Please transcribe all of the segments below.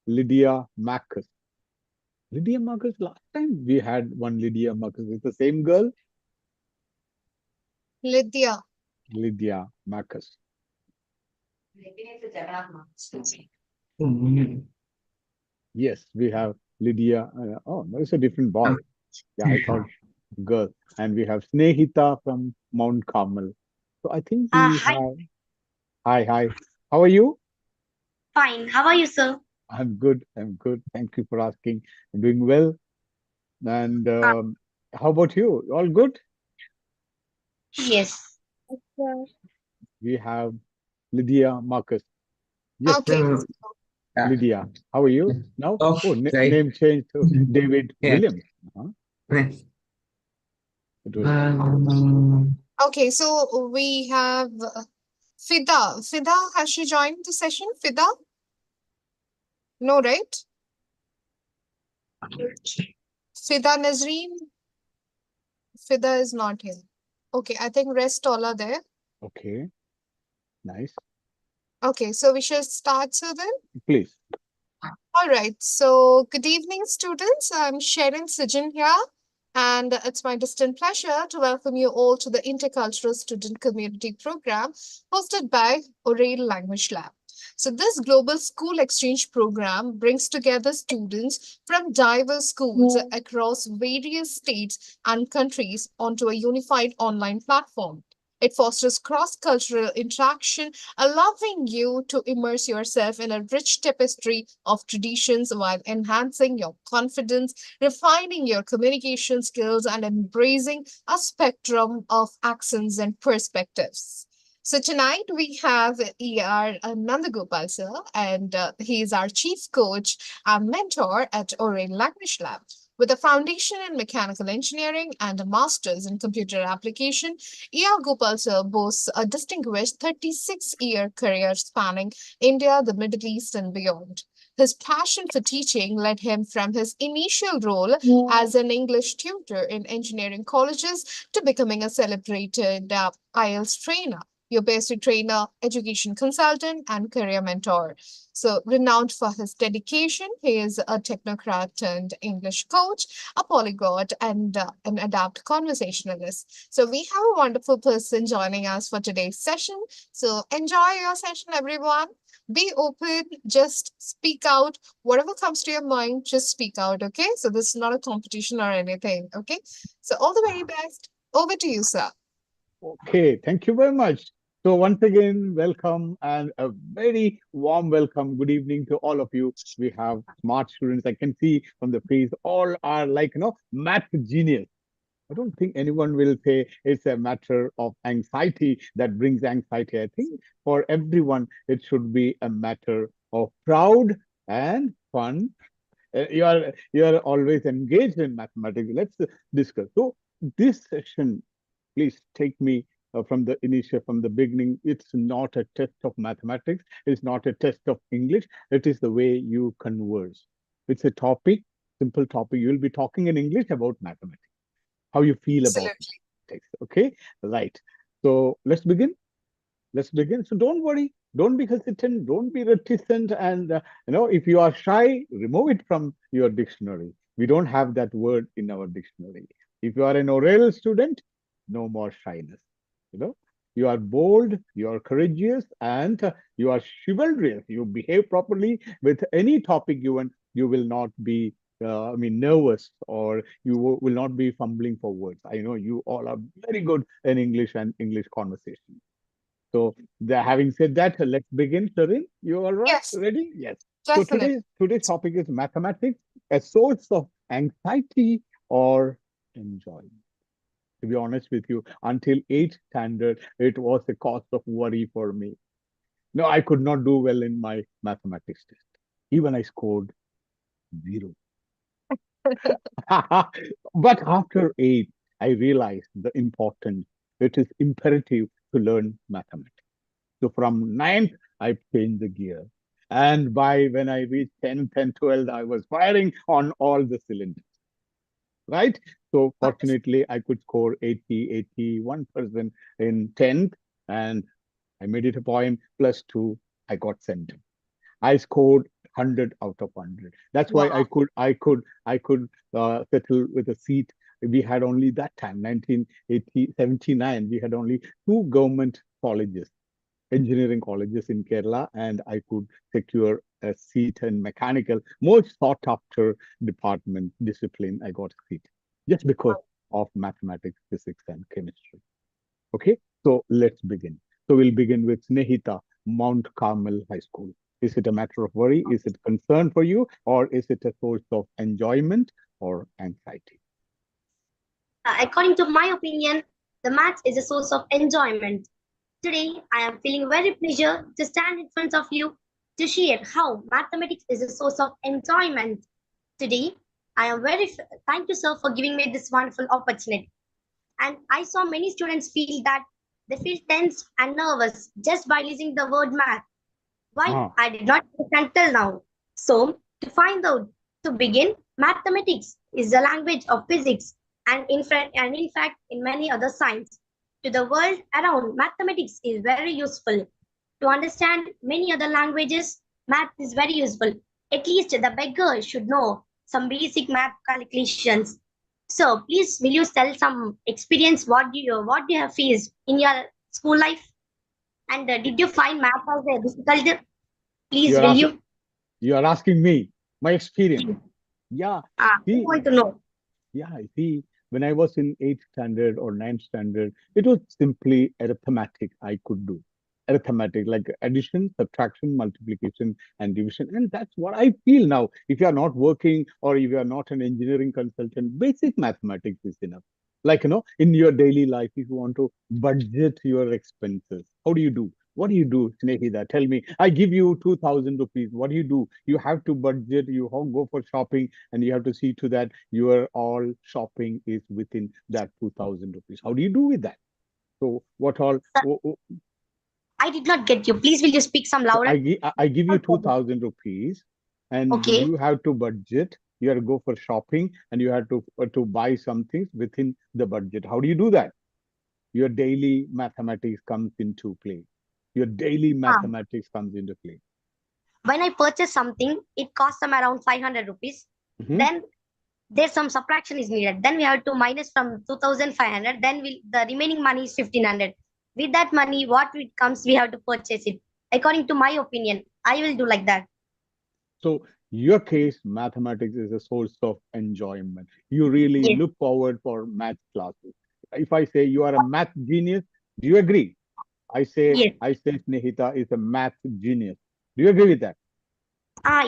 Lydia Marcus. Lydia Marcus, last time we had one Lydia Marcus. It's the same girl, Lydia. Lydia Marcus. Mm. Yes, we have Lydia. Oh, no, it's a different boy. Yeah, I thought girl. And we have Snehita from Mount Carmel. So I think we Hi, have. Hi, hi. How are you? fine. How are you, sir? I'm good. I'm good. Thank you for asking. I'm doing well. And how about you? All good? Yes. Okay. We have Lydia Marcus. Yes, Okay. Yeah. Lydia. How are you now? Oh, Okay. name change to David Yeah. Williams. Uh-huh. It was Okay, so we have Fida. Fida, has she joined the session? Fida? No, right? Fida Nazreen? Fida is not here. Okay, I think rest all are there. okay. Nice. Okay, so we shall start, so then. Please. All right. So, good evening, students. I'm Sharon Sijin here, and it's my distant pleasure to welcome you all to the Intercultural Student Community Program hosted by Orell Language Lab. So, this global school exchange program brings together students from diverse schools across various states and countries onto a unified online platform. It fosters cross cultural interaction, allowing you to immerse yourself in a rich tapestry of traditions while enhancing your confidence, refining your communication skills, and embracing a spectrum of accents and perspectives. So tonight we have ER Nandagopal sir, and he is our chief coach and mentor at Orell Language Lab. With a foundation in mechanical engineering and a master's in computer application, E.R. Gopal sir boasts a distinguished 36-year career spanning India, the Middle East, and beyond. His passion for teaching led him from his initial role as an English tutor in engineering colleges to becoming a celebrated IELTS trainer, your basic trainer, education consultant, and career mentor. So, renowned for his dedication, he is a technocrat turned English coach, a polyglot, and an adept conversationalist. So we have a wonderful person joining us for today's session. So enjoy your session, everyone. Be open, just speak out. Whatever comes to your mind, just speak out, okay? So this is not a competition or anything, okay? So all the very best. Over to you, sir. Okay. Thank you very much. So once again, welcome and a very warm welcome. Good evening to all of you. We have smart students. I can see from the face, all are like, math genius. I don't think anyone will say it's a matter of anxiety that brings anxiety. I think for everyone, it should be a matter of proud and fun. You are always engaged in mathematics. Let's discuss. So this session, please take me from the beginning. It's not a test of mathematics. It's not a test of English. It is the way you converse. It's a topic, simple topic. You'll be talking in English about mathematics, how you feel about Absolutely. mathematics. Okay, right. So let's begin. Let's begin. So don't worry. Don't be hesitant. Don't be reticent. And if you are shy, remove it from your dictionary. We don't have that word in our dictionary. If you are an Orell student, no more shyness. You know, you are bold, you are courageous, and you are chivalrous. You behave properly with any topic given. You will not be nervous, or you will not be fumbling for words. I know you all are very good in English and English conversation. So, having said that, let's begin. Sharin, you all right? Yes, Ready? Yes. So definitely. today's topic is mathematics, a source of anxiety or enjoyment. To be honest with you, until eighth standard, it was a cause of worry for me. No, I could not do well in my mathematics test. Even I scored zero. But after eighth, I realized the importance. It is imperative to learn mathematics. So from ninth, I changed the gear. And by when I reached 10th and 12th, I was firing on all the cylinders, right? So Wonderful. fortunately, I could score 80, 81% in 10th, and I made it a point. Plus two, I got sent. I scored 100 out of 100. That's why Wow. I could settle with a seat. We had only that time, 1979, we had only two government colleges, engineering colleges in Kerala, and I could secure a seat in mechanical, most sought after department discipline. I got a seat just because of mathematics, physics, and chemistry. Okay, so let's begin. So we'll begin with Snehita, Mount Carmel High School. Is it a matter of worry? Is it concern for you? Or is it a source of enjoyment or anxiety? According to my opinion, the maths is a source of enjoyment. Today, I am feeling very pleasure to stand in front of you to share how mathematics is a source of enjoyment. Today, I am thank you, sir, for giving me this wonderful opportunity. And I saw many students feel that they feel tense and nervous just by listening the word math. Why? Ah, I did not understand till now. So, to find out, to begin, mathematics is the language of physics and in fact, in many other sciences. To the world around, mathematics is very useful. To understand many other languages, math is very useful. At least the beggar should know some basic math calculations. So, please, will you tell some experience what do you have faced in your school life? And did you find math as a difficult? Please, you're will asking you? you're asking me my experience. Yeah, I see, want to know. yeah, I see. When I was in eighth standard or ninth standard, it was simply arithmetic I could do. Arithmetic, like addition, subtraction, multiplication, and division. And that's what I feel now. If you are not working or if you are not an engineering consultant, basic mathematics is enough. Like, in your daily life, if you want to budget your expenses, how do you do? What do you do, Snehida? Tell me. I give you 2,000 rupees. What do you do? You have to budget, go for shopping, and you have to see to that your all shopping is within that 2,000 rupees. How do you do with that? So what all? Sir, I did not get you. Please, will you speak some So louder? I give you No problem. 2,000 rupees, and Okay. you have to budget. You have to go for shopping, and you have to buy some things within the budget. How do you do that? Your daily mathematics comes into play. Your daily Ah, mathematics comes into play. when I purchase something, it costs them around 500 rupees. Mhm. Then there's some subtraction is needed. Then we have to minus from 2,500. Then the remaining money is 1,500. With that money, what it comes, we have to purchase it. According to my opinion, I will do like that. So your case, mathematics is a source of enjoyment. You really Yes. look forward for math classes. If I say you are a math genius, do you agree? Yes. I say Snehita is a math genius. Do you agree with that?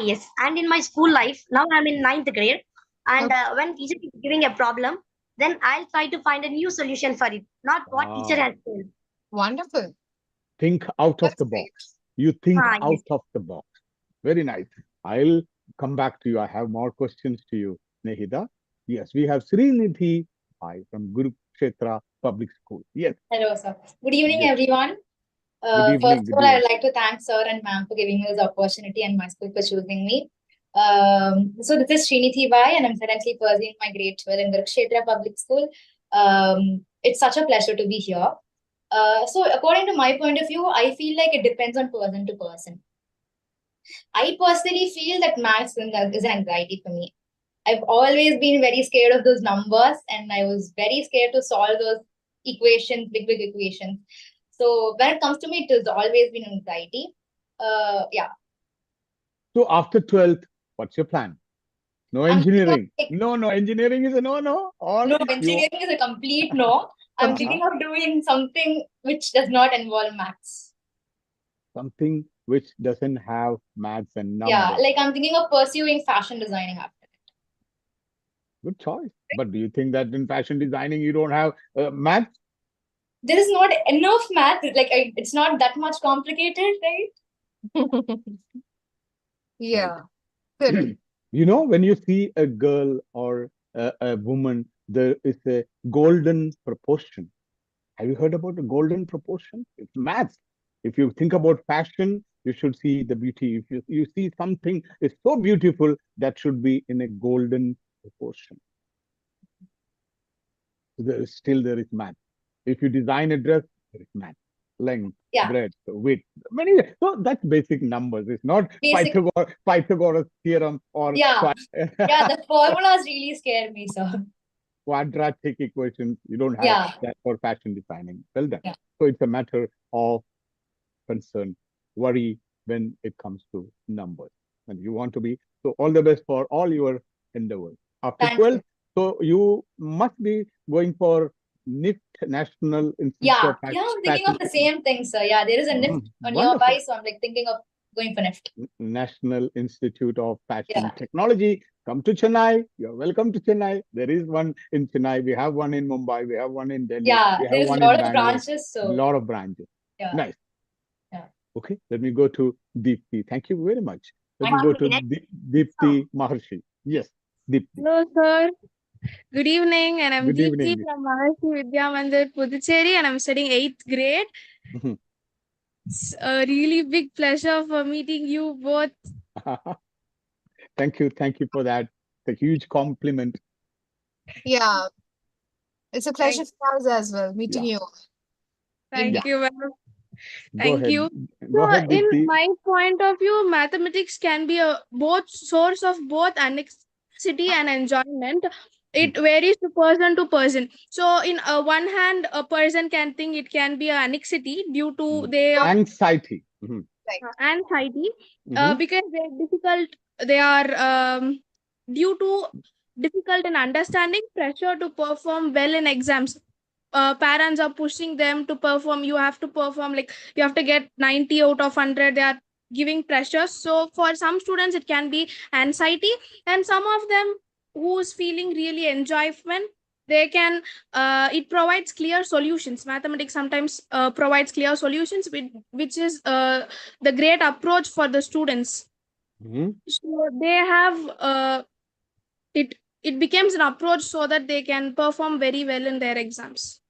Yes. And in my school life, now I'm in ninth grade. And Okay. when teacher is giving a problem, then I'll try to find a new solution for it, not what teacher Ah, has told. Wonderful. think out of That's the great. box. You think Yes. out of the box. Very nice. I'll come back to you. I have more questions to you, Snehita. Yes, we have Srinidhi Pai from Guru Kshetra Public School. Yes, Hello, sir. Good evening, yes. everyone. Good First evening. of Good all, I evening. would like to thank sir and ma'am for giving me this opportunity and my school for choosing me. So this is Srinithi Bai, and I'm currently pursuing my grade 12 in Kurukshetra Public School. It's such a pleasure to be here. So according to my point of view, I feel like it depends on person to person. I personally feel that maths is an anxiety for me. I've always been very scared of those numbers, and I was very scared to solve those equations, big equations. So when it comes to me, it has always been anxiety. Yeah. So after 12th, what's your plan? No I'm thinking of engineering. like, No, no, engineering is a no. Or no, you, engineering is a complete no. I'm uh-huh, thinking of doing something which does not involve maths. something which doesn't have maths and Yeah, numbers. like I'm thinking of pursuing fashion designing after. Good choice. But do you think that in fashion designing you don't have maths? There is not enough math. Like it's not that much complicated, right? Right. Yeah, correct. When you see a girl or a woman, there is a golden proportion. Have you heard about the golden proportion? It's maths. If you think about fashion, you should see the beauty. If you see something is so beautiful, that should be in a golden proportion. There is math. If you design a dress, there is math. length, Yeah, breadth, width. Many. So that's basic numbers. It's not basic. Pythagoras theorem or Yeah, yeah, the formulas really scare me, sir. quadratic equations. You don't have Yeah, that for fashion designing. Well done. yeah. So it's a matter of concern, worry when it comes to numbers. And you want to be so all the best for all your endeavors. After Thank you. 12, so you must be going for NIFT, National Institute Yeah, of yeah, I'm thinking of Fashion. the same thing, sir. Yeah, there is a NIFT Wonderful. nearby, so I'm like thinking of going for NIFT. National Institute of Fashion Yeah, Technology. Come to Chennai. You're welcome to Chennai. There is one in Chennai. We have one in Mumbai. We have one in Delhi. yeah, We have there's a one in lot of Bangalore. branches, A so lot of branches. yeah, Nice. yeah. Okay, let me go to Deepthi. Thank you very much. Let me Thank go you. to So, Deepthi Maharshi. Yes, Deepthi. Hello, sir. Good evening, and I'm Good Deepthi evening. from Maharshi Vidya Mandir, Puducherry, and I'm studying 8th grade. Mhm. It's a really big pleasure for meeting you both. Thank you for that. It's a huge compliment. Yeah, it's a pleasure Thank, for us as well, meeting Yeah, you. yeah. thank you, ma'am. Go Thank ahead. you. Go So, ahead, in Deepthi. my point of view, mathematics can be a both source of both annexity and enjoyment. Mhm. It varies to person to person. So, in one hand, a person can think it can be a annexity due to Mhm. they are Anxiety. Right. anxiety Mhm. because they're difficult. They are due to difficult in understanding pressure to perform well in exams. Parents are pushing them to perform. You have to perform, like you have to get 90 out of 100. They are giving pressure. So for some students it can be anxiety, and some of them who's feeling really enjoyment, they can it provides clear solutions. Mathematics sometimes provides clear solutions, which is the great approach for the students. Mhm. So they have it it becomes an approach so that they can perform very well in their exams.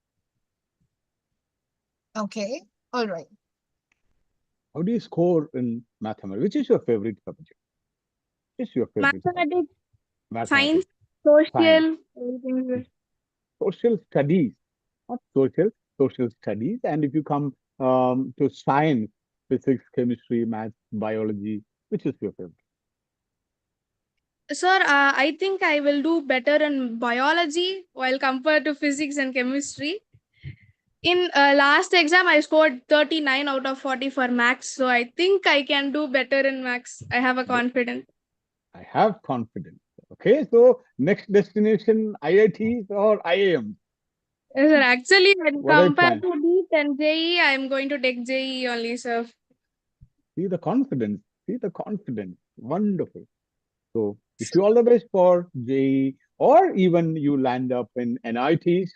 Okay. All right. How do you score in mathematics? Which is your favorite subject? Which is your favorite subject? Mathematics, science, Mathematics, science, social, everything. social studies, not social studies. And if you come to science, physics, chemistry, maths, biology, which is your favorite? Sir, I think I will do better in biology while compared to physics and chemistry. In last exam, I scored 39 out of 40 for max. So I think I can do better in max. I have a confidence. I have confidence. Okay, so next destination, IITs or IIMs? Yes, sir. Actually, when What I compared plan? to NEET and JEE, I am going to take JEE only, sir. See the confidence. See the confidence. Wonderful. So wish you all the best for JEE or even you land up in NITs.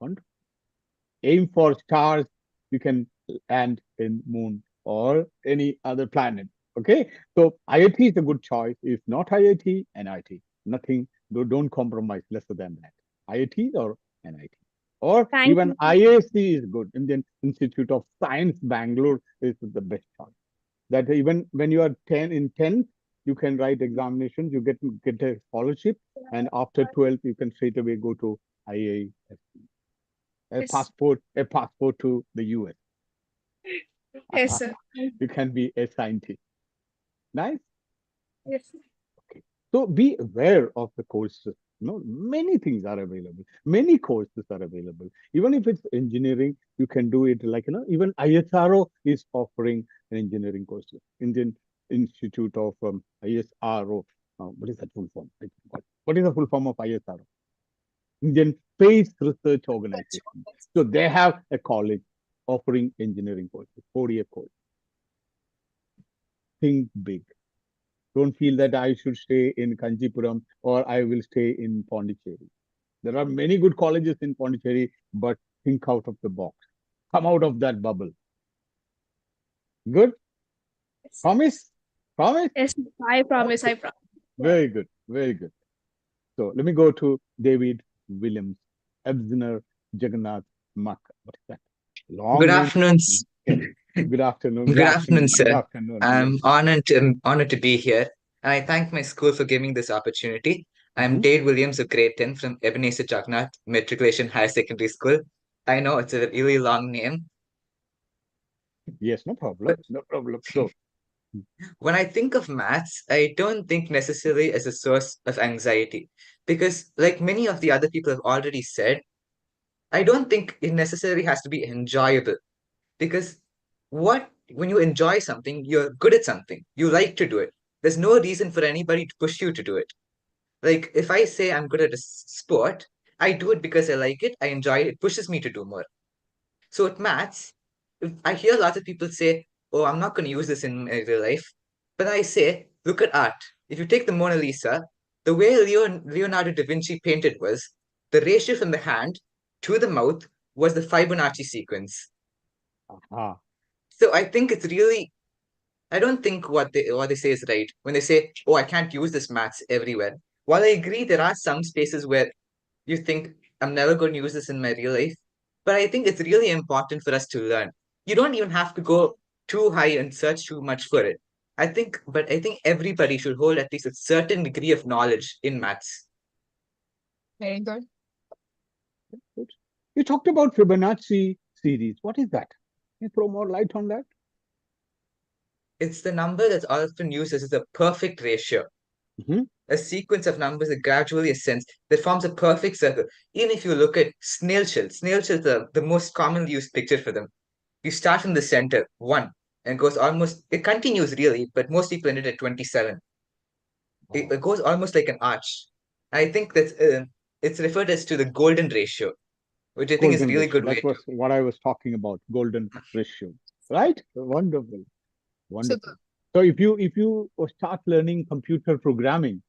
Wonderful. Aim for stars. You can land in moon or any other planet. Okay. So IIT is a good choice. If not IIT, NIT. Nothing. Don't compromise lesser than that. IIT or NIT. Or Thank even you. IAC is good. Indian Institute of Science, Bangalore is the best choice. That even when you are 10 in 10th, you can write examinations, you get a scholarship, and after 12th, you can straight away go to IAS, Yes, a passport to the US. yes, sir. You can be a scientist. Nice. Yes. Okay. So be aware of the courses. Many things are available. Many courses are available. Even if it's engineering, you can do it like, even ISRO is offering an engineering course. Indian Institute of ISRO. What is that full form? I forgot. What is the full form of ISRO? Indian Space Research Organization. So they have a college offering engineering courses, 4-year course. Think big. Don't feel that I should stay in Kanchipuram or I will stay in Pondicherry. There are many good colleges in Pondicherry, but think out of the box. Come out of that bubble. Good? Yes, Promise? Promise? yes, I promise. Okay. I promise. Very good. Very good. So let me go to David Williams, Ebzener Jagannath Mak. What is that? Good Long name. afternoon. Okay. Good afternoon. Good Good afternoon, afternoon. Good sir. afternoon. Yes. I'm honored to be here, and I thank my school for giving this opportunity. I'm Mhm. Dave Williams of grade 10 from Ebenezer Jagannath Matriculation Higher Secondary School. I know it's a really long name. Yes, no problem. But No problem. So, when I think of maths, I don't think necessarily as a source of anxiety because, like many of the other people have already said, I don't think it necessarily has to be enjoyable because when you enjoy something, you're good at something, you like to do it. There's no reason for anybody to push you to do it. Like if I say I'm good at a sport, I do it because I like it, I enjoy it, it pushes me to do more. So with maths, I hear lots of people say, "Oh, I'm not going to use this in my real life." But I say, look at art. If you take the Mona Lisa, the way Leonardo da Vinci painted was the ratio from the hand to the mouth was the Fibonacci sequence. ah, So I think it's really, I don't think what they say is right when they say, "Oh, I can't use this maths everywhere." While I agree there are some spaces where you think I'm never going to use this in my real life, but I think it's really important for us to learn. You don't even have to go too high and search too much for it. I think everybody should hold at least a certain degree of knowledge in maths. Very good. good. You talked about Fibonacci series. What is that? Can you throw more light on that? It's the number that's often used as the perfect ratio, Hmm. a sequence of numbers that gradually ascends that forms a perfect circle. Even if you look at snail shells are the most commonly used picture for them. You start from the center, 1, and goes almost, it continues really, but most people end it at 27. It Wow. goes almost like an arch. I think it's referred as to the golden ratio, which I think is a Golden really ratio. good way That to. was what I was talking about. Golden ratio. Right? Wonderful. Wonderful. Super. So if you start learning computer programming,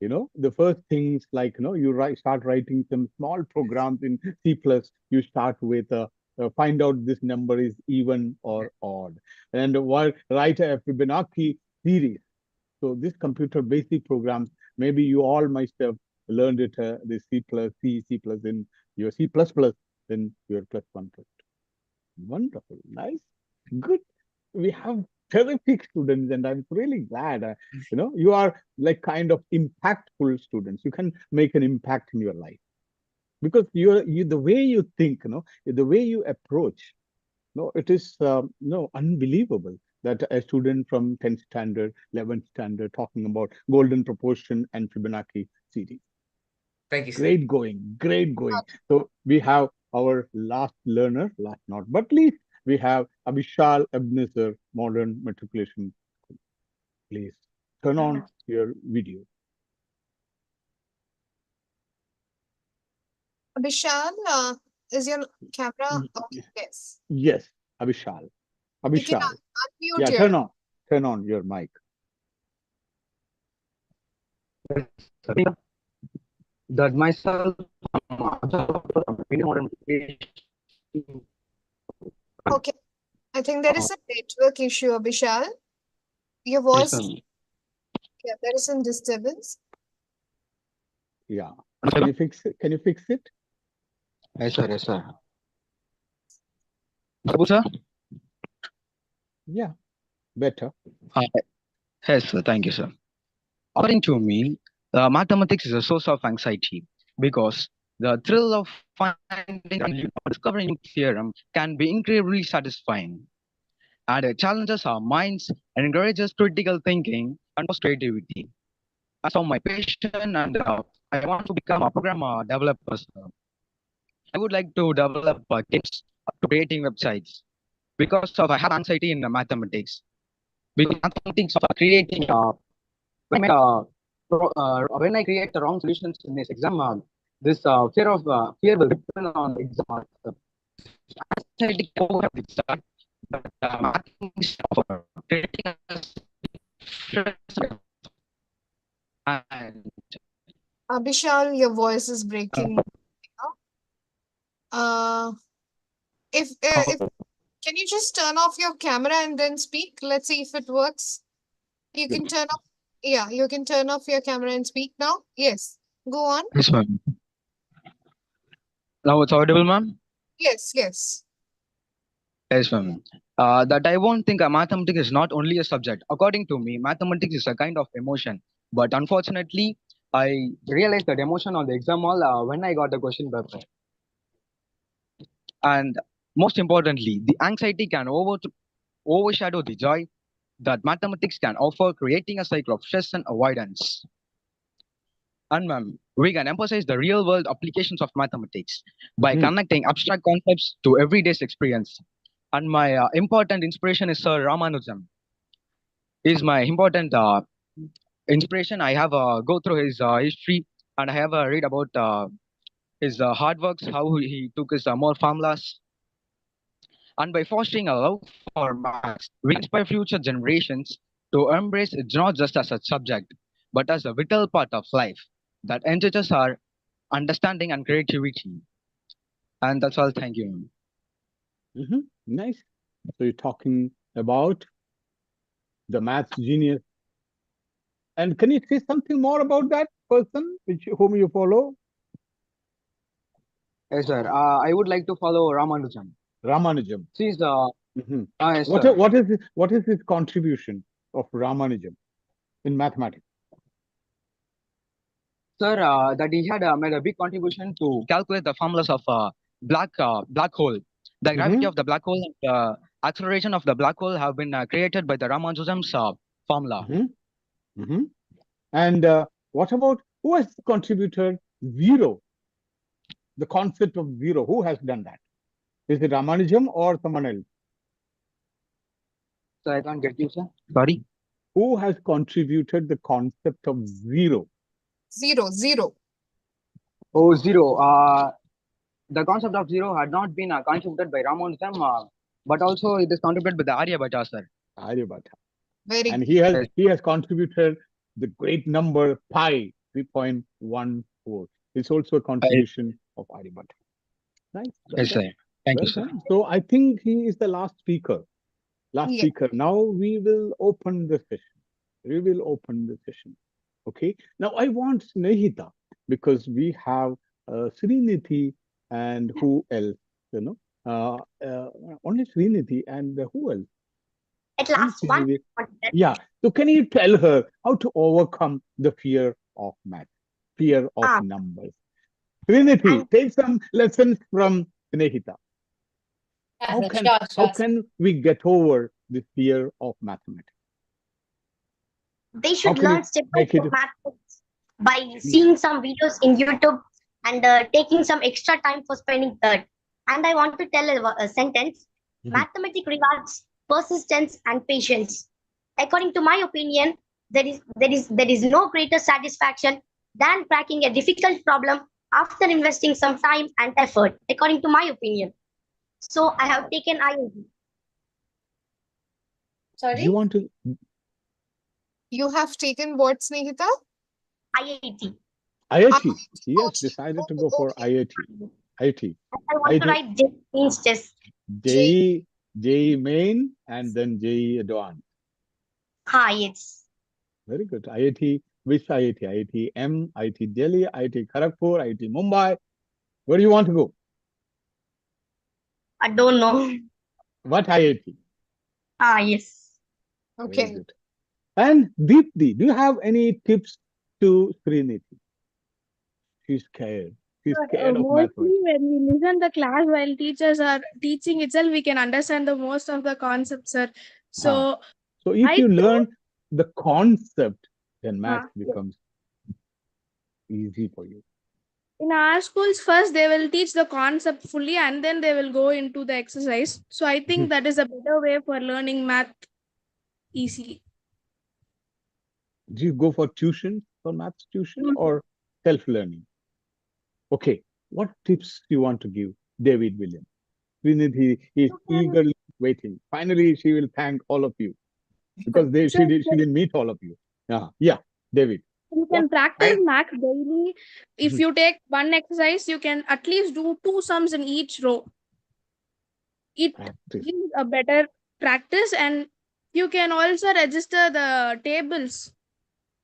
the first things like you start writing some small programs in C plus. You start with find out this number is even or odd, and while write a Fibonacci series. So this computer basic programs, maybe you all might have learned it, the C plus, C plus in your C plus plus, then your plus one plus two. Wonderful, nice, good. We have terrific students, and I'm really glad. You are like kind of impactful students. You can make an impact in your life because the way you think, the way you approach. No, it is no unbelievable that a student from 10th standard, 11th standard talking about golden proportion and Fibonacci series. Thank you, sir. Great going, great going. So we have our last learner, last not but least, we have Abhishal Ebenezer, Modern Matriculation. Please turn on your video. Vishal, is your camera? Y- Okay, yes. Yes, Abhishal. You can Abhishal. unmute Yeah, your. turn on your mic. That myself Okay, I think there is a network issue, Vishal. Your yes, voice, ma'am. yeah, there is some disturbance. Yeah. Can you fix it? Can you fix it? Yes, sir. Yes, sir. Babu, sir? Yeah, better. Uh, yes, sir. Thank you, sir. According to me, mathematics is a source of anxiety because the thrill of finding or discovering new theorem can be incredibly satisfying. And it challenges our minds and encourages critical thinking and most creativity. As for my passion, and I want to become a programmer developer, sir. I would like to develop games to creating websites because of I have anxiety in mathematics. Because mathematics of creating when I, when I create the wrong solutions in this exam, this fear will depend on the exam. Anxiety can overcome this, but mathematics offer creating a stress and Vishal, your voice is breaking. Uh, if can you just turn off your camera and then speak? Let's see if it works. You can Good. turn off. Yeah, you can turn off your camera and speak now. Yes, go on. yes, ma'am. Now it's audible, ma'am. Yes, yes. Yes, ma'am. That I won't think mathematics is not only a subject. According to me, mathematics is a kind of emotion. But unfortunately, I realized that emotion on the exam hall when I got the question paper. And most importantly, the anxiety can overshadow the joy that mathematics can offer, creating a cycle of stress and avoidance. And ma'am, we can emphasize the real world applications of mathematics by Mhm. connecting abstract concepts to everyday's experience. And my important inspiration is Sir Ramanujan. He's my important inspiration. I have go through his history and I have read about his hard works, how he took his more formulas. And by fostering a love for maths, we can inspire future generations to embrace it not just as a subject, but as a vital part of life that enriches our understanding and creativity. And that's all. Thank you. Nice. So you're talking about the maths genius. And can you say something more about that person whom you follow? Yes, sir. I would like to follow Ramanujan. Ramanujam. She's Mhm. yes, sir. What is his contribution of Ramanujam in mathematics? Sir, that he had made a big contribution to calculate the formulas of black hole. The gravity Mhm. of the black hole and the acceleration of the black hole have been created by the Ramanujan's formula. Mhm. Mhm. And what about who has contributed zero? The concept of zero. Who has done that? Is it Ramanujam or someone else? So I can't get you, sir. Sorry. Who has contributed the concept of zero? Zero. Oh, zero. The concept of zero had not been contributed by Ramanujan, but also it is contributed by the Aryabhatta, sir. Aryabhatta. Very And good. he has contributed the great number pi 3.14. It's also a contribution of Aryabhatta. Nice. Well Yes, done. sir. Thank you, Well sir. done. So I think he is the last speaker. Yeah. Now we will open the session. We will open the session. Okay. Now I want Snehita because we have Srinidhi and who else? You know, only Srinidhi and who else? At Only last, one Srinidhi. content. Yeah. So can you tell her how to overcome the fear of math, fear of Ah, numbers? Srinidhi, and take some lessons from Snehita. Yeah, sir. Sure, How sure, sir. can we get over the fear of mathematics? they How should can you learn step by make it? step mathematics by seeing some videos in YouTube and taking some extra time for spending that. And I want to tell a sentence. Mhm. Mathematics rewards persistence and patience. According to my opinion, there is no greater satisfaction than cracking a difficult problem after investing some time and effort. According to my opinion, so I have taken IIT. Do you Sorry? want to You have taken what, Snehita? IIT. IIT? Yes, Okay. decided to go Oh, for okay. IIT. IIT. I want to IIT, write J means chess. J. JEE main and then JEE advanced. Ha, yes. Very good. IIT, which IIT? IIT M, IIT Delhi, IIT Kharagpur, IIT Mumbai. Where do you want to go? I don't know. What IIT? Ah, yes. Very Okay. good. And Deepthi, do you have any tips to Srinidhi? She's scared. She's scared of Mostly mathematics. when we listen the class while teachers are teaching itself, we can understand the most of the concepts, sir. Huh. So So if I you think learn the concept, then maths yes. becomes easy for you. In our schools, first they will teach the concept fully and then they will go into the exercise. So I think that is a better way for learning math easily. Do you go for tuition, for maths tuition, or self-learning? Okay, what tips do you want to give David Williams? Srinidhi is You can, eagerly waiting. Finally, she will thank all of you because sir, she didn't meet all of you. Yeah, David. you What can practice I math daily. If you take one exercise, you can at least do two sums in each row. It practice? gives a better practice, and you can also register the tables.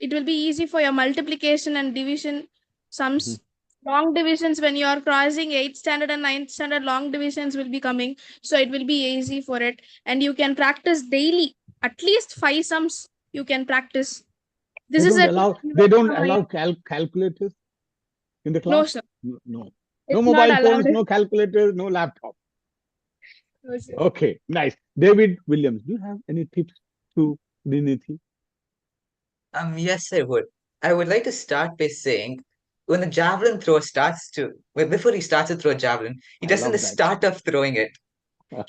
It will be easy for your multiplication and division Mhm. sums. Long divisions, when you are crossing 8th standard and 9th standard, long divisions will be coming, so it will be easy for it. And you can practice daily, at least 5 sums you can practice. This is a tip They given don't from my. allow calculators in the No, class. sir, No, no it's not mobile allowed. phones, no calculators, no laptop. Okay, nice. David Williams, do you have any tips to Srinidhi? Yes, I would. I would like to start by saying when a javelin thrower before he starts to throw a javelin, he I doesn't love just that. start off throwing it.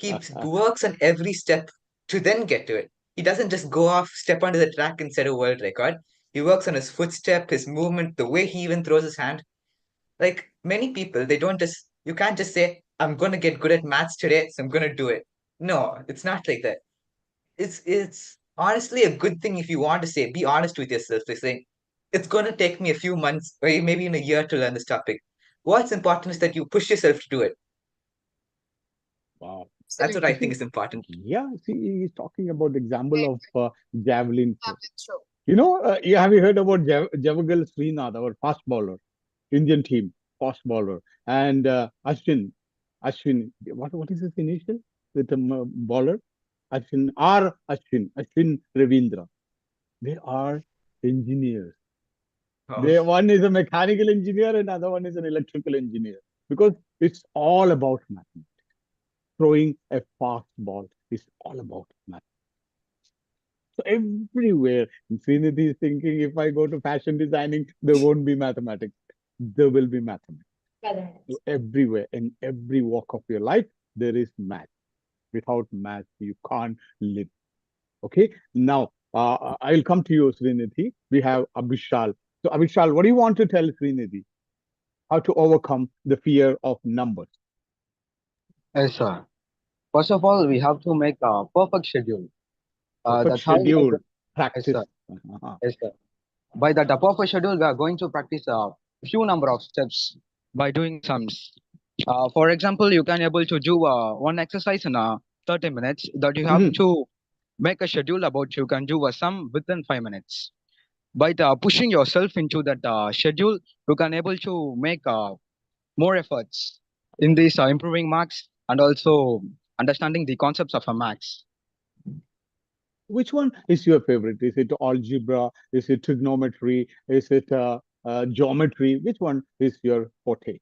He works on every step to then get to it. He doesn't just go off, step onto the track and set a world record. He works on his footstep, his movement, the way he even throws his hand. Like many people, you can't just say, I'm going to get good at maths today, so I'm going to do it. No, it's not like that. It's honestly a good thing if you want to say, be honest with yourself by saying, it's going to take me a few months or maybe in a year to learn this topic. What's important is that you push yourself to do it. Wow. That's what Absolutely. I You think see, is important. yeah, see, he's talking about the Very example of javelin throw. true. Have you heard about Javagal Srinath, our fast bowler, Indian team, fast bowler, and Ashwin, what is his initial with the bowler? Ashwin Ravindra. They are engineers. Oh, One is a mechanical engineer and other one is an electrical engineer because it's all about mathematics. Throwing a fast ball is all about math. So everywhere, Srinidhi is thinking if I go to fashion designing, there won't be mathematics. There will be mathematics. So everywhere, in every walk of your life, there is math. Without math, you can't live. Okay. Now, I'll come to you, Srinidhi. We have Abhishal. So, Abhishal, what do you want to tell Srinidhi? How to overcome the fear of numbers? Yes, sir. First of all, we have to make a perfect schedule. Perfect That's how we are schedule, going. Yes, practice. sir. Uh-huh. Yes, sir. By that perfect schedule, we are going to practice a few number of steps by doing sums. For example, you can able to do one exercise in 30 minutes that you have Mhm. to make a schedule about you can do a sum within 5 minutes. By pushing yourself into that schedule, you can able to make more efforts in this improving marks and also understanding the concepts of a max. Which one is your favorite? Is it algebra? Is it trigonometry? Is it geometry? Which one is your forte,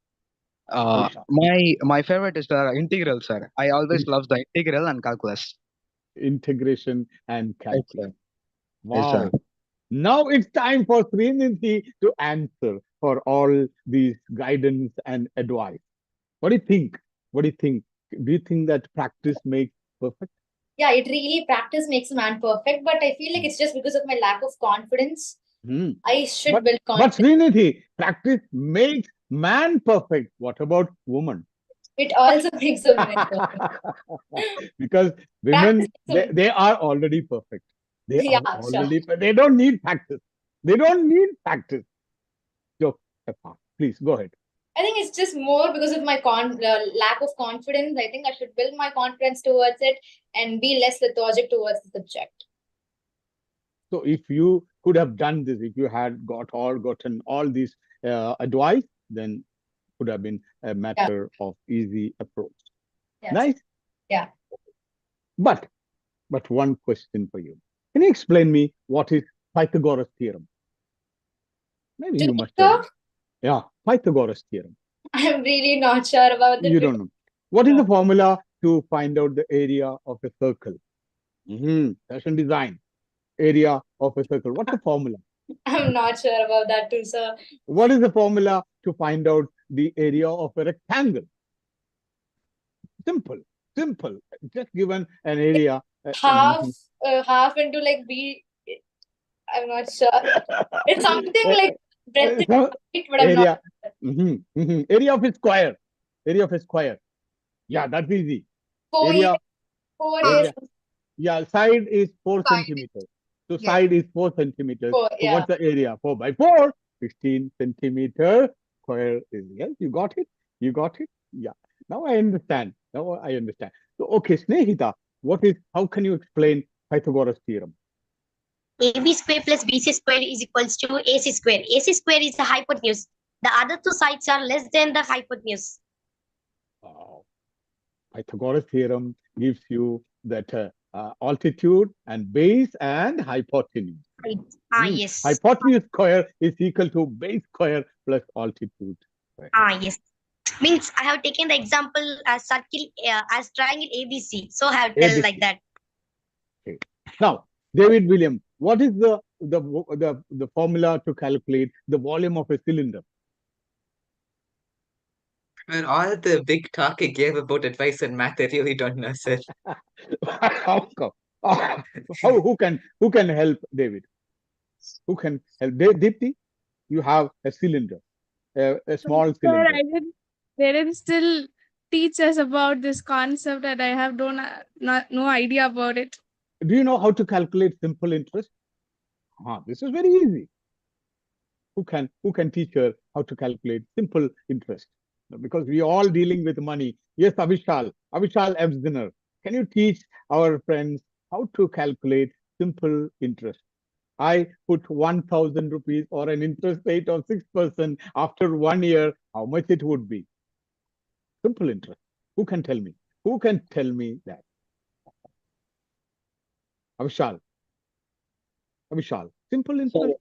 Abhishek? My favorite is the integral, sir. I always In- love the integral and calculus. Integration and Yes, calculus. sir. Yes, sir. Wow. Now it's time for Srinidhi to answer for all these guidance and advice. What do you think? What do you think? Do you think that practice makes perfect? Yeah, it really practice makes a man perfect, but I feel like it's just because of my lack of confidence. Hmm. I should But build but confidence. Srinidhi, practice makes man perfect. What about woman? It also makes a man perfect. Because Practice women makes they are already perfect. They a, are yeah, sure. already they don't need practice. They don't need practice. Joke apart. Please go ahead. I think it's just more because of my lack of confidence. I think I should build my confidence towards it and be less lethargic towards the subject. So if you could have done this, if you had gotten all this advice, then could have been a Yeah, matter of easy approach. yes, Nice. yeah. But one question for you. Can you explain me what is Pythagoras theorem? Maybe Do you you must have. know? Yeah, Pythagoras theorem. I'm really not sure about it You because don't know. What is no, the formula to find out the area of a circle? Fashion design. Area of a circle. What's the formula? I'm not sure about that too, sir. What is the formula to find out the area of a rectangle? Simple, simple. Just given an area. Half, half into like B. I'm not sure. It's something like breadth and So, height, but I'm not area. Area of a square. Area of a square. Yeah, that's easy. four years, Area, 4 years, area. Yeah, side is 4 Fine. centimeters. So Yeah. side is 4 centimeters. four, So yeah. what's the area? 4 by 4, 16 centimeter square is. Yes, you got it. You got it. Yeah. Now I understand. Now I understand. So okay, Snehita, how can you explain Pythagoras theorem? AB square plus BC square is equals to AC square. AC square is the hypotenuse. The other two sides are less than the hypotenuse. Wow. Pythagoras theorem gives you that altitude and base and hypotenuse. Right. Yes. Hypotenuse square is equal to base square plus altitude square. Yes. Means I have taken the example as circle as triangle ABC. So I have tell like ABC. that. Okay. Now, David Williams, what is the formula to calculate the volume of a cylinder? Well, all the big talk I gave about advice and math, I really don't know, sir. How come? Who can help David? Who can help? Dipti, you have a cylinder, a small Sir, cylinder. they didn't still teach us about this concept, and I have no idea about it. Do you know how to calculate simple interest? This is very easy. Who can teach her how to calculate simple interest? Because we all dealing with money. Yes, Avishal Ebsdiner. Can you teach our friends how to calculate simple interest? I put 1,000 rupees or an interest rate of 6% after 1 year, how much it would be? Simple interest. Who can tell me? Who can tell me that? Avishal. Avishal. Simple interest.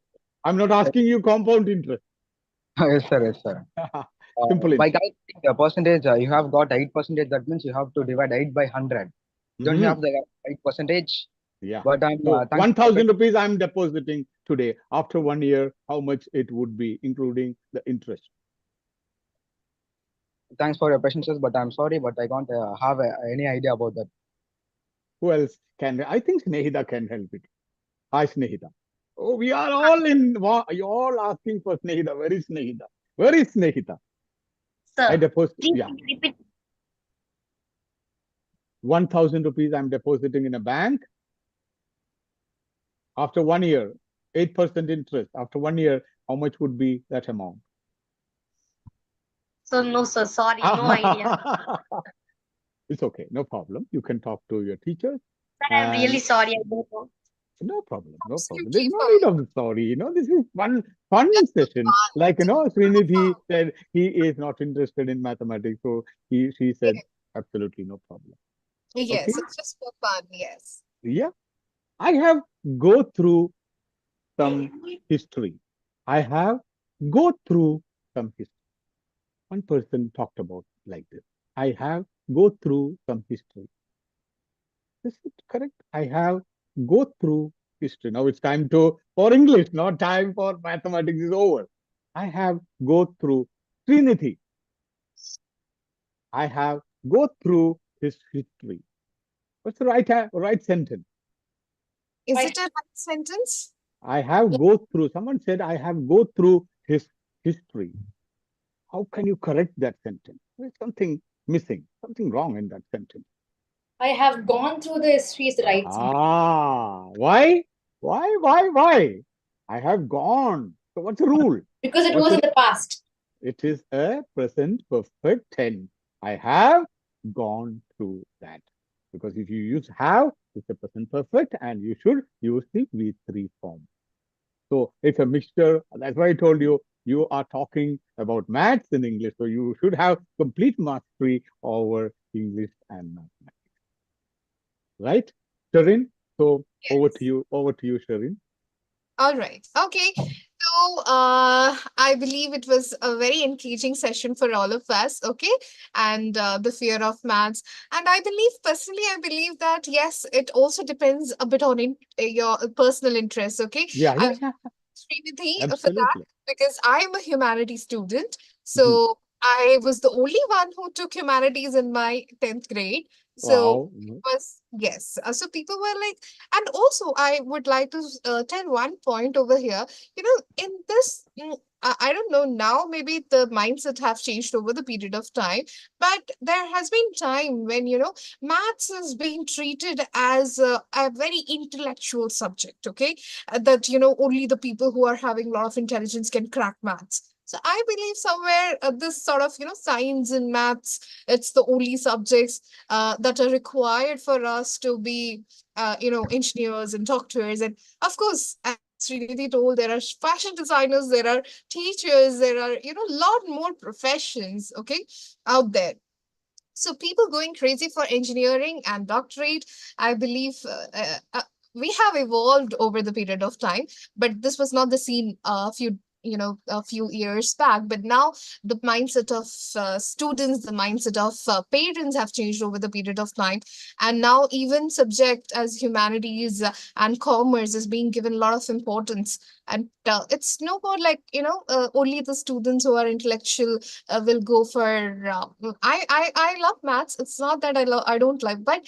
I'm not asking you compound interest. Yes, sir. Yes, sir. Simple By interest. calculating the percentage, you have got 8%. That means you have to divide 8 by 100. Don't you Mhm. have the 8%? Yeah. But I'm So thanks for 1,000 rupees I'm depositing today. After 1 year, how much it would be, including the interest? thanks for your patience, sir, but I'm sorry, but I can't have any idea about that. Who else can? I think Snehita can help it. Hi, Snehita. Oh, we are all in. You're all asking for Snehita. Where is Snehita? Where is Snehita? I Sir, deposit. please Yeah, repeat. 1,000 rupees I'm depositing in a bank. After 1 year, 8% interest. After 1 year, how much would be that amount? So no, sir. Sorry, no idea. It's okay, no problem. You can talk to your teachers, Sir, I'm really and sorry. I don't know. no problem, no problem. There's Absolutely no need fine. of the sorry. This is fun Just the session. Like fun. Srinidhi said he is not interested in mathematics, so she said Yeah. absolutely no problem. Okay, Yes, it's just for fun. Yes. yeah. I have go through some history. I have go through some history. One person talked about like this. I have go through some history. Is it correct? I have go through history. Now it's time for English, not time for mathematics is over. I have go through Trinity. I have go through his history. What's the right sentence? Is I it a right sentence? I have go through. Someone said I have go through his history. How can you correct that sentence? There's something missing, something wrong in that sentence. I have gone through the history's rights Why? Why? I have gone. So what's the rule? because it What's was the in the past. It is a present perfect tense. I have gone through that. Because if you use have, it's a present perfect, and you should use the V3 form. So it's a mixture. That's why I told you you are talking about maths in English. So you should have complete mastery over English and mathematics. Right? Sharin? So Yes. over to you, Sharin. All right. Okay. So, I believe it was a very engaging session for all of us. Okay. And the fear of maths. And I believe, personally, I believe that, yes, it also depends a bit on your personal interests. Okay. Yeah, I yeah, yeah. Srinidhi for that Absolutely. because I'm a humanities student. Mhm. So I was the only one who took humanities in my 10th grade. So Wow. it was, yes. So people were like, and also I would like to tell one point over here. In this, I don't know now, maybe the mindset have changed over the period of time, but there has been time when, maths is being treated as a very intellectual subject. Okay, that only the people who are having a lot of intelligence can crack maths. So I believe somewhere this sort of science and maths, it's the only subjects that are required for us to be engineers and doctors, and of course, as Srinidhi told, there are fashion designers, there are teachers, there are lot more professions, okay, out there. So people going crazy for engineering and doctorate, I believe we have evolved over the period of time, but this was not the scene a few a few years back, but now the mindset of students, the mindset of parents have changed over the period of time, and now even subject as humanities and commerce is being given a lot of importance. And it's no more like only the students who are intellectual will go for I love maths. It's not that I don't like, but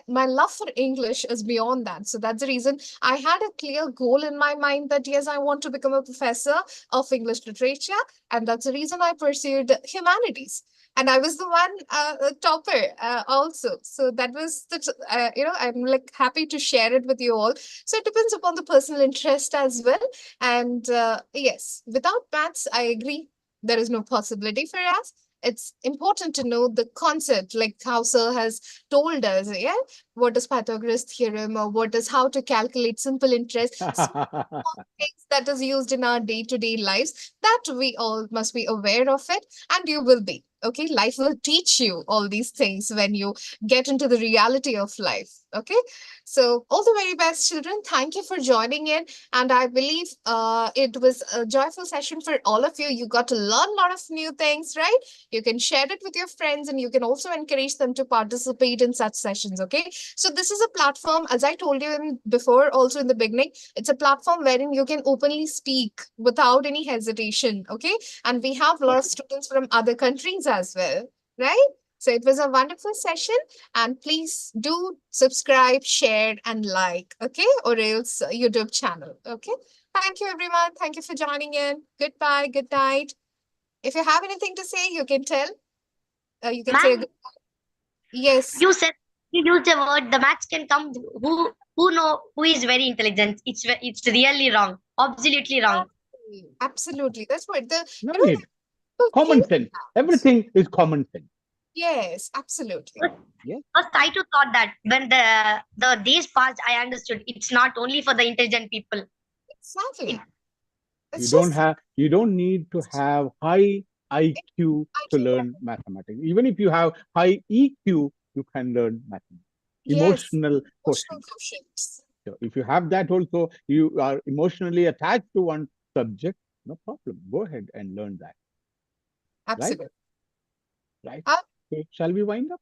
my love for English is beyond that. So that's the reason I had a clear goal in my mind that yes, I want to become a professor of English literature, and that's the reason I pursued humanities. And I was the one topper also. So that was I'm like happy to share it with you all. So it depends upon the personal interest as well. And yes, without maths, I agree, there is no possibility for us. It's important to know the concept, like how Sir has told us, yeah, what is Pythagoras theorem or what is how to calculate simple interest. Things that is used in our day-to-day lives that we all must be aware of it, and you will be. Okay, life will teach you all these things when you get into the reality of life. Okay, so all the very best, children. Thank you for joining in, and I believe it was a joyful session for all of you. You got to learn a lot of new things, right? You can share it with your friends, and you can also encourage them to participate in such sessions. Okay, so this is a platform, as I told you in before, also in the beginning, it's a platform wherein you can openly speak without any hesitation. Okay, and we have a lot of students from other countries as well, right? So it was a wonderful session, and please do subscribe, share, and like, okay, Orell's YouTube channel. Okay, thank you, everyone. Thank you for joining in. Goodbye, good night. If you have anything to say, you can tell. You can say, Ma'am, yes, you said you used the word the maths can come who know who is very intelligent. It's really wrong. Absolutely wrong. absolutely. That's what No you know, need. people Common think sense. that. Everything is common sense. Yes, absolutely. First, Yeah. first I too thought that when the days passed, I understood it's not only for the intelligent people. It, Exactly. You It's don't just have you don't need to have high IQ to IQ. learn mathematics. Even if you have high EQ, you can learn mathematics. Yes, Emotional emotional quotient. quotients. So if you have that also, you are emotionally attached to one subject, no problem. Go ahead and learn that. Right? Absolutely. Right. Uh, So shall we wind up?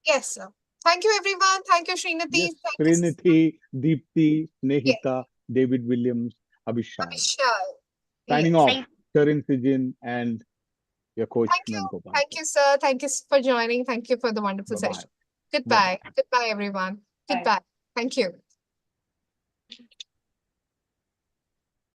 yes, sir. Thank you, everyone. Thank you, Srinati. Yes. Thank you, Trinity, Deepti, yes, Snehita, David Williams, Abhishek. Abhishek. Signing Yes. off, thank Sharon Sijin and your coach Thank you. Nandgopal. Thank you, sir. Thank you for joining. Thank you for the wonderful Bye bye. session. Bye Goodbye. bye. Goodbye, everyone. Bye. Goodbye. Thank you.